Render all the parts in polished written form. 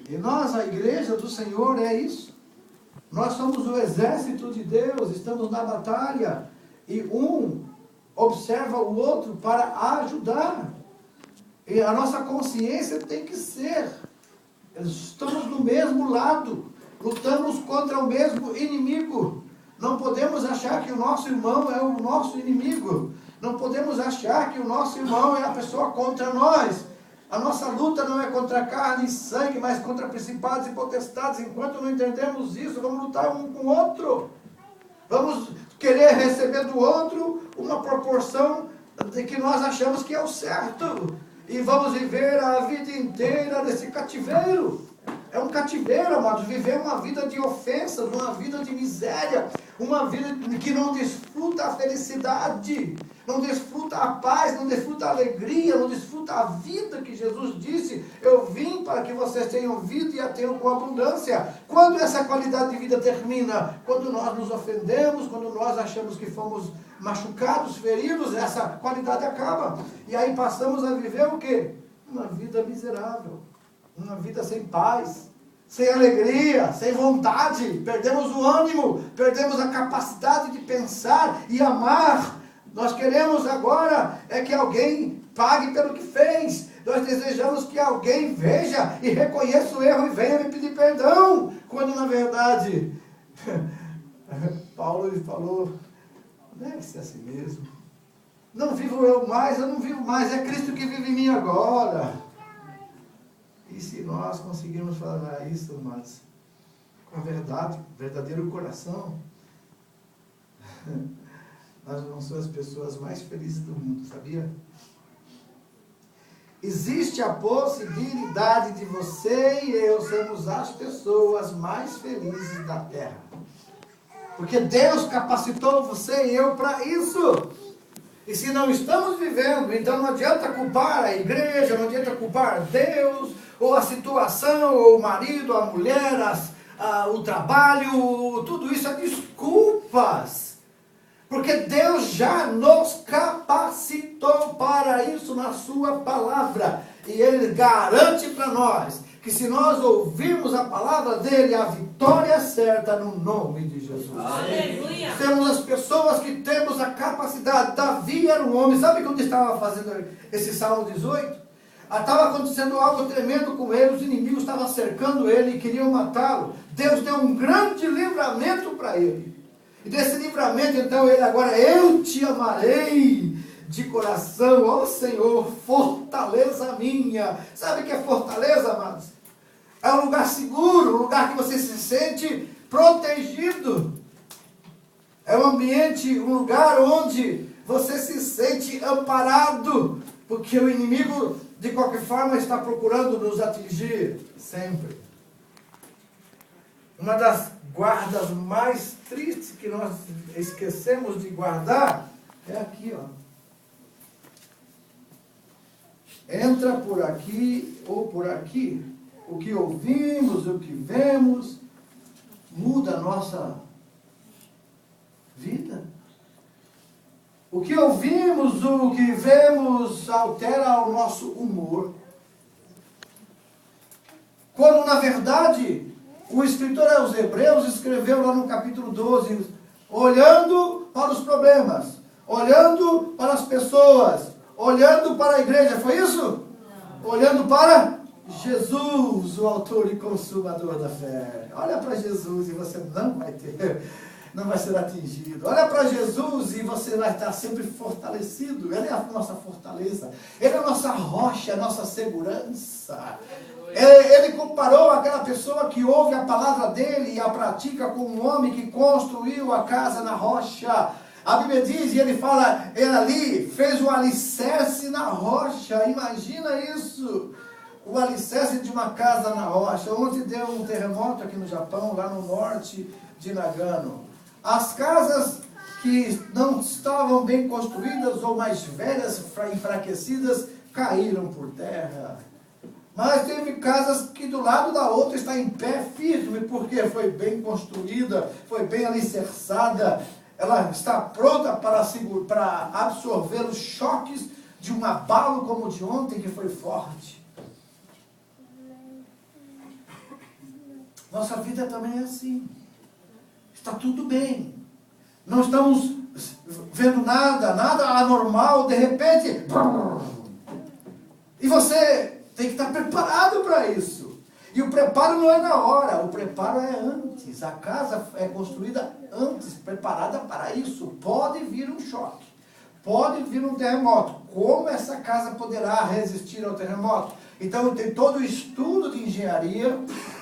E nós, a igreja do Senhor, é isso. Nós somos o exército de Deus, estamos na batalha, e um observa o outro para ajudar. E a nossa consciência tem que ser, estamos no mesmo lado, lutamos contra o mesmo inimigo. Não podemos achar que o nosso irmão é o nosso inimigo. Não podemos achar que o nosso irmão é a pessoa contra nós. A nossa luta não é contra carne e sangue, mas contra principados e potestades. Enquanto não entendemos isso, vamos lutar um com o outro. Vamos querer receber do outro uma proporção de que nós achamos que é o certo. E vamos viver a vida inteira nesse cativeiro. É um cativeiro, amados, viver uma vida de ofensas, uma vida de miséria, uma vida que não desfruta a felicidade, não desfruta a paz, não desfruta a alegria, não desfruta a vida que Jesus disse: eu vim para que vocês tenham vida e a tenham com abundância. Quando essa qualidade de vida termina? Quando nós nos ofendemos, quando nós achamos que fomos machucados, feridos, essa qualidade acaba. E aí passamos a viver o quê? Uma vida miserável. Uma vida sem paz, sem alegria, sem vontade, perdemos o ânimo, perdemos a capacidade de pensar e amar. Nós queremos agora que alguém pague pelo que fez. Nós desejamos que alguém veja e reconheça o erro e venha me pedir perdão, quando na verdade Paulo ele falou: negue-se a si mesmo. Não vivo eu não vivo mais, é Cristo que vive em mim agora. E se nós conseguirmos falar isso, irmãos, com a verdade, verdadeiro coração, nós vamos ser as pessoas mais felizes do mundo, sabia? Existe a possibilidade de você e eu sermos as pessoas mais felizes da terra. Porque Deus capacitou você e eu para isso. E se não estamos vivendo, então não adianta culpar a igreja, não adianta culpar Deus, ou a situação, ou o marido, a mulher, o trabalho, tudo isso é desculpas. Porque Deus já nos capacitou para isso na sua palavra. E Ele garante para nós que se nós ouvirmos a palavra dEle, a vitória é certa no nome de Jesus. Aleluia. Temos as pessoas que temos a capacidade. Davi era um homem, sabe quando estava fazendo esse Salmo 18? Estava acontecendo algo tremendo com ele, os inimigos estavam cercando ele e queriam matá-lo. Deus deu um grande livramento para ele. E desse livramento, então, ele agora: eu te amarei de coração, ó Senhor, fortaleza minha. Sabe o que é fortaleza, amados? É um lugar seguro, um lugar que você se sente protegido. É um ambiente, um lugar onde você se sente amparado, porque o inimigo, de qualquer forma, está procurando nos atingir sempre. Uma das guardas mais tristes que nós esquecemos de guardar é aqui, ó. Entra por aqui ou por aqui. O que ouvimos, o que vemos, muda a nossa vida. O que ouvimos, o que vemos, altera o nosso humor. Quando, na verdade, o escritor aos Hebreus escreveu lá no capítulo 12, olhando para os problemas, olhando para as pessoas, olhando para a igreja, foi isso? Não. Olhando para Jesus, o autor e consumador da fé. Olha para Jesus e você não vai ser atingido. Olha para Jesus e você vai estar sempre fortalecido. Ele é a nossa fortaleza. Ele é a nossa rocha, a nossa segurança. Ele comparou aquela pessoa que ouve a palavra dele e a pratica com um homem que construiu a casa na rocha. A Bíblia diz, e ele fala, ele ali fez o alicerce na rocha. Imagina isso. O alicerce de uma casa na rocha. Ontem deu um terremoto aqui no Japão, lá no norte de Nagano. As casas que não estavam bem construídas ou mais velhas, enfraquecidas, caíram por terra. Mas teve casas que do lado da outra está em pé firme, porque foi bem construída, foi bem alicerçada. Ela está pronta para absorver os choques de um abalo como o de ontem, que foi forte. Nossa vida também é assim. Está tudo bem. Não estamos vendo nada anormal, de repente. E você tem que estar preparado para isso. E o preparo não é na hora, o preparo é antes. A casa é construída antes, preparada para isso. Pode vir um choque, pode vir um terremoto. Como essa casa poderá resistir ao terremoto? Então tem todo o estudo de engenharia,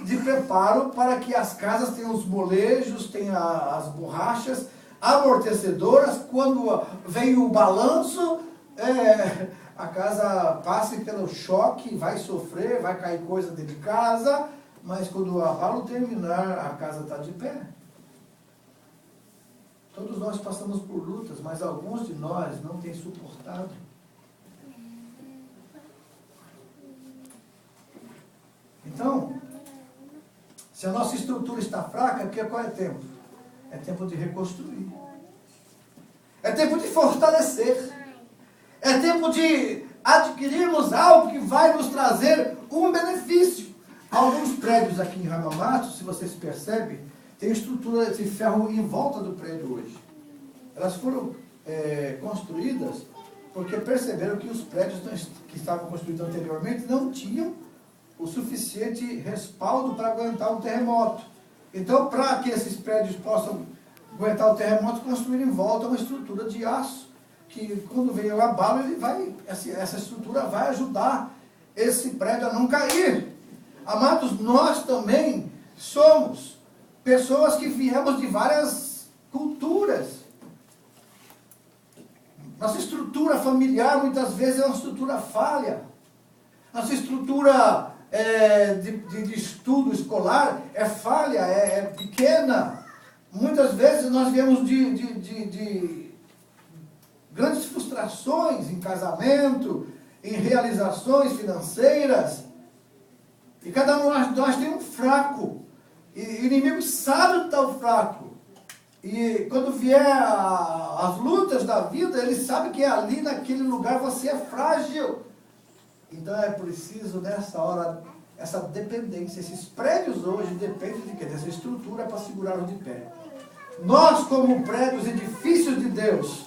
de preparo para que as casas tenham os molejos, tenham as borrachas amortecedoras. Quando vem o balanço, a casa passe pelo choque, vai sofrer, vai cair coisa dentro de casa, mas quando o abalo terminar, a casa está de pé. Todos nós passamos por lutas, mas alguns de nós não têm suportado. Então, se a nossa estrutura está fraca, qual é tempo? É tempo de reconstruir. É tempo de fortalecer. É tempo de adquirirmos algo que vai nos trazer um benefício. Alguns prédios aqui em Ramamato, se vocês percebem, tem estrutura de ferro em volta do prédio hoje. Elas foram construídas porque perceberam que os prédios que estavam construídos anteriormente não tinham o suficiente respaldo para aguentar um terremoto. Então, para que esses prédios possam aguentar o terremoto, construíram em volta uma estrutura de aço, que quando vem o abalo, essa estrutura vai ajudar esse prédio a não cair. Amados, nós também somos pessoas que viemos de várias culturas. Nossa estrutura familiar muitas vezes é uma estrutura falha. Nossa estrutura de estudo escolar é falha, é pequena. Muitas vezes nós viemos de grandes frustrações em casamento, em realizações financeiras. E cada um de nós tem um fraco. E o inimigo sabe onde está o fraco. E quando vier as lutas da vida, ele sabe que ali naquele lugar você é frágil. Então é preciso nessa hora, essa dependência. Esses prédios hoje dependem de quê? Dessa estrutura para segurá-los de pé. Nós, como prédios, edifícios de Deus,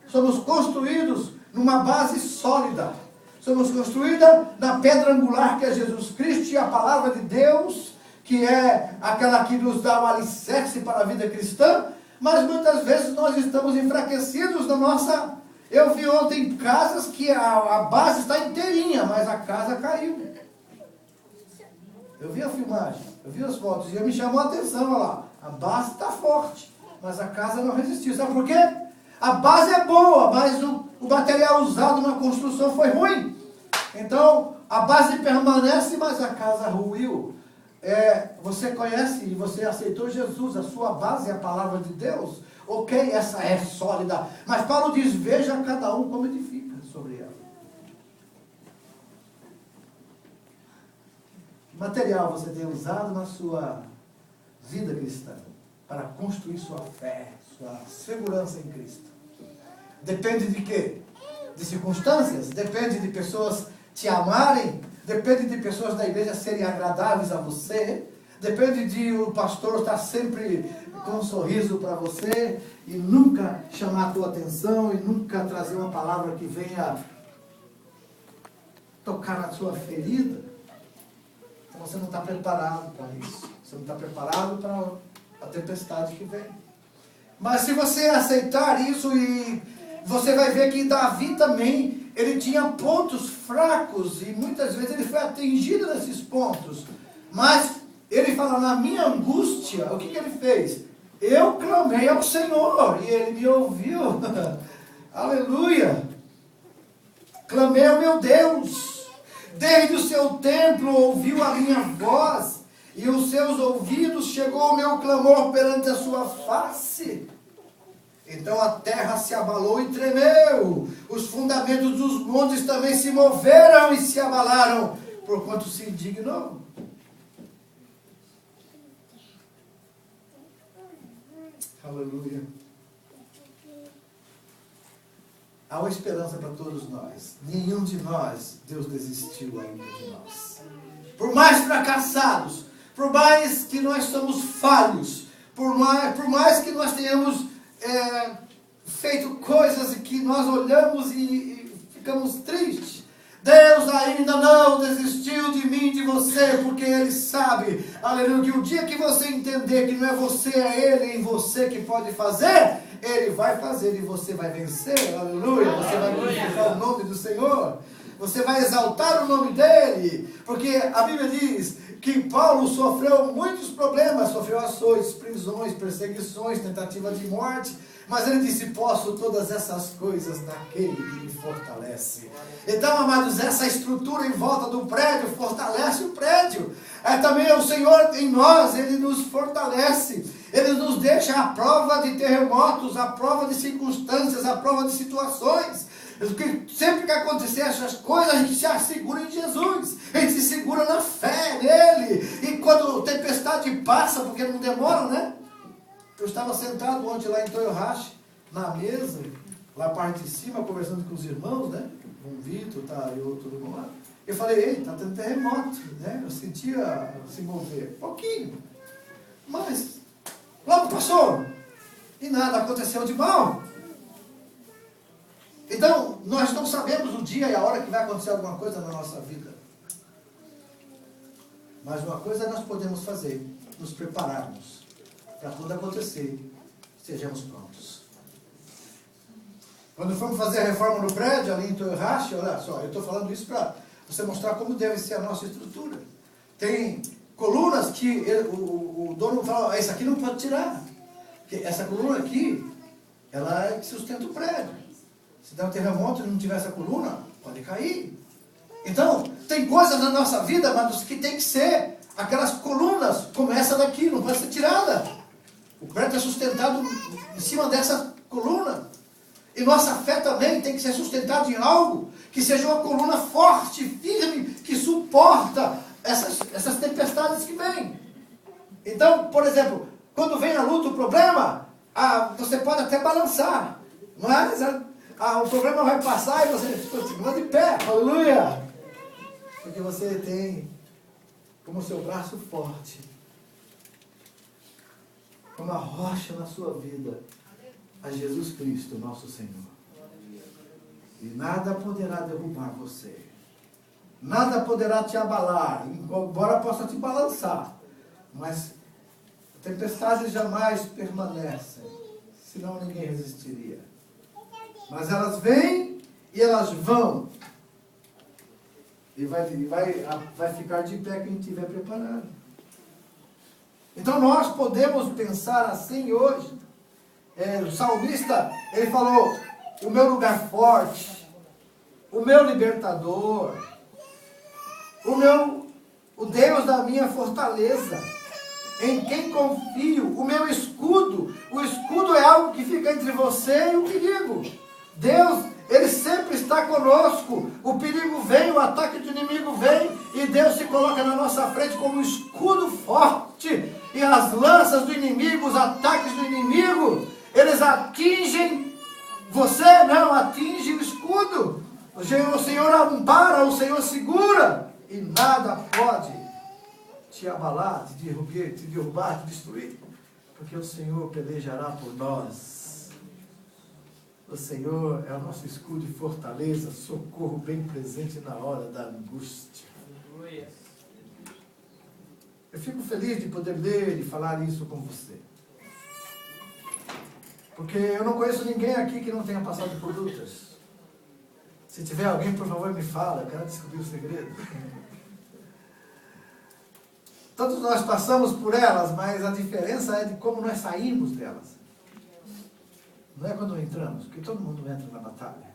somos construídos numa base sólida. Somos construídos na pedra angular que é Jesus Cristo e a palavra de Deus, que é aquela que nos dá o alicerce para a vida cristã. Mas muitas vezes nós estamos enfraquecidos na nossa... Eu vi ontem casas que a base está inteirinha, mas a casa caiu. Eu vi a filmagem, eu vi as fotos e me chamou a atenção, olha lá. A base está forte, mas a casa não resistiu. Sabe por quê? A base é boa, mas o material usado na construção foi ruim. Então, a base permanece, mas a casa ruiu. Você conhece e você aceitou Jesus, a sua base é a palavra de Deus. Ok, essa é sólida. Mas Paulo diz, veja cada um como edifica sobre ela. Que material você tem usado na sua vida cristã para construir sua fé, sua segurança em Cristo? Depende de quê? De circunstâncias? Depende de pessoas te amarem? Depende de pessoas da igreja serem agradáveis a você? Depende de o pastor estar sempre com um sorriso para você e nunca chamar a tua atenção e nunca trazer uma palavra que venha tocar na sua ferida? Então você não está preparado para isso. Você não está preparado para a tempestade que vem. Mas se você aceitar isso, e você vai ver que Davi também, ele tinha pontos fracos e muitas vezes ele foi atingido nesses pontos. Mas ele fala, na minha angústia, o que ele fez? Eu clamei ao Senhor e Ele me ouviu. Aleluia! Clamei ao meu Deus. Desde o seu templo ouviu a minha voz e os seus ouvidos chegou o meu clamor perante a sua face. Então a terra se abalou e tremeu. Os fundamentos dos montes também se moveram e se abalaram, porquanto se indignou. Aleluia. Há uma esperança para todos nós. Nenhum de nós, Deus desistiu ainda de nós. Por mais fracassados, por mais que nós somos falhos, por mais que nós tenhamos feito coisas que nós olhamos e ficamos tristes, Deus ainda não desistiu de mim, de você, porque Ele sabe, aleluia, que o dia que você entender que não é você, é Ele em você que pode fazer, Ele vai fazer e você vai vencer, aleluia, você vai glorificar o nome do Senhor, você vai exaltar o nome dEle, porque a Bíblia diz que Paulo sofreu muitos problemas, sofreu açoites, prisões, perseguições, tentativa de morte, mas ele disse, posso todas essas coisas naquele que me fortalece. Então, amados, essa estrutura em volta do prédio fortalece o prédio. Também o Senhor em nós, Ele nos fortalece. Ele nos deixa à prova de terremotos, à prova de circunstâncias, à prova de situações. Porque sempre que acontecer essas coisas, a gente se assegura em Jesus. A gente se segura na fé nele. E quando a tempestade passa, porque não demora, né? Eu estava sentado ontem lá em Toyohashi, na mesa, lá a parte de cima, conversando com os irmãos, né? Com o Vitor, tá, e outro irmão lá. Eu falei, ei, tá tendo terremoto, né? Eu sentia se mover, pouquinho. Mas, logo passou. E nada aconteceu de mal. Então, nós não sabemos o dia e a hora que vai acontecer alguma coisa na nossa vida. Mas uma coisa nós podemos fazer, nos prepararmos para quando acontecer, estejamos prontos. Quando fomos fazer a reforma no prédio, ali em Toyohashi, olha só, eu estou falando isso para você mostrar como deve ser a nossa estrutura. Tem colunas que o dono fala, isso aqui não pode tirar. Porque essa coluna aqui, ela é que sustenta o prédio. Se der um terremoto e não tiver essa coluna, pode cair. Então, tem coisas na nossa vida, mas que tem que ser, aquelas colunas, como essa daqui, não pode ser tirada. O prédio é sustentado em cima dessa coluna. E nossa fé também tem que ser sustentada em algo que seja uma coluna forte, firme, que suporta essas tempestades que vêm. Então, por exemplo, quando vem na luta o problema, você pode até balançar, mas o problema vai passar e você continua de pé, aleluia! Porque você tem como seu braço forte, uma rocha na sua vida, a Jesus Cristo, nosso Senhor. E nada poderá derrubar você. Nada poderá te abalar, embora possa te balançar. Mas tempestades jamais permanecem, senão ninguém resistiria. Mas elas vêm e elas vão. E vai ficar de pé quem estiver preparado. Então nós podemos pensar assim hoje. O salmista, ele falou, o meu lugar forte, o meu libertador, o Deus da minha fortaleza, em quem confio, o meu escudo. O escudo é algo que fica entre você e o perigo. Deus, Ele sempre está conosco. O perigo vem, o ataque do inimigo vem, e Deus se coloca na nossa frente como um escudo forte. E as lanças do inimigo, os ataques do inimigo, eles atingem você, não, atinge o escudo. O Senhor ampara, o Senhor segura, e nada pode te abalar, te derrubar, te destruir, porque o Senhor pelejará por nós. O Senhor é o nosso escudo e fortaleza, socorro bem presente na hora da angústia. Eu fico feliz de poder ler e falar isso com você. Porque eu não conheço ninguém aqui que não tenha passado por lutas. Se tiver alguém, por favor, me fala, eu quero descobrir o segredo. Todos nós passamos por elas, mas a diferença é de como nós saímos delas. Não é quando entramos, porque todo mundo entra na batalha.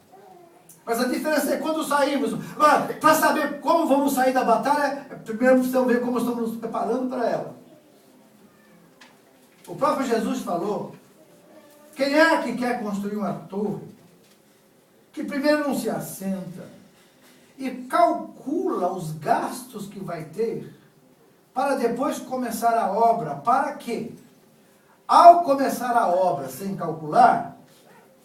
Mas a diferença é quando saímos. Agora, para saber como vamos sair da batalha, primeiro precisamos ver como estamos nos preparando para ela. O próprio Jesus falou, quem é que quer construir uma torre, que primeiro não se assenta e calcula os gastos que vai ter, para depois começar a obra? Para quê? Ao começar a obra sem calcular,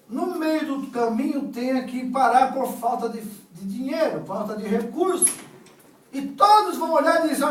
no meio do caminho tenha que parar por falta de dinheiro, falta de recurso. E todos vão olhar e dizer,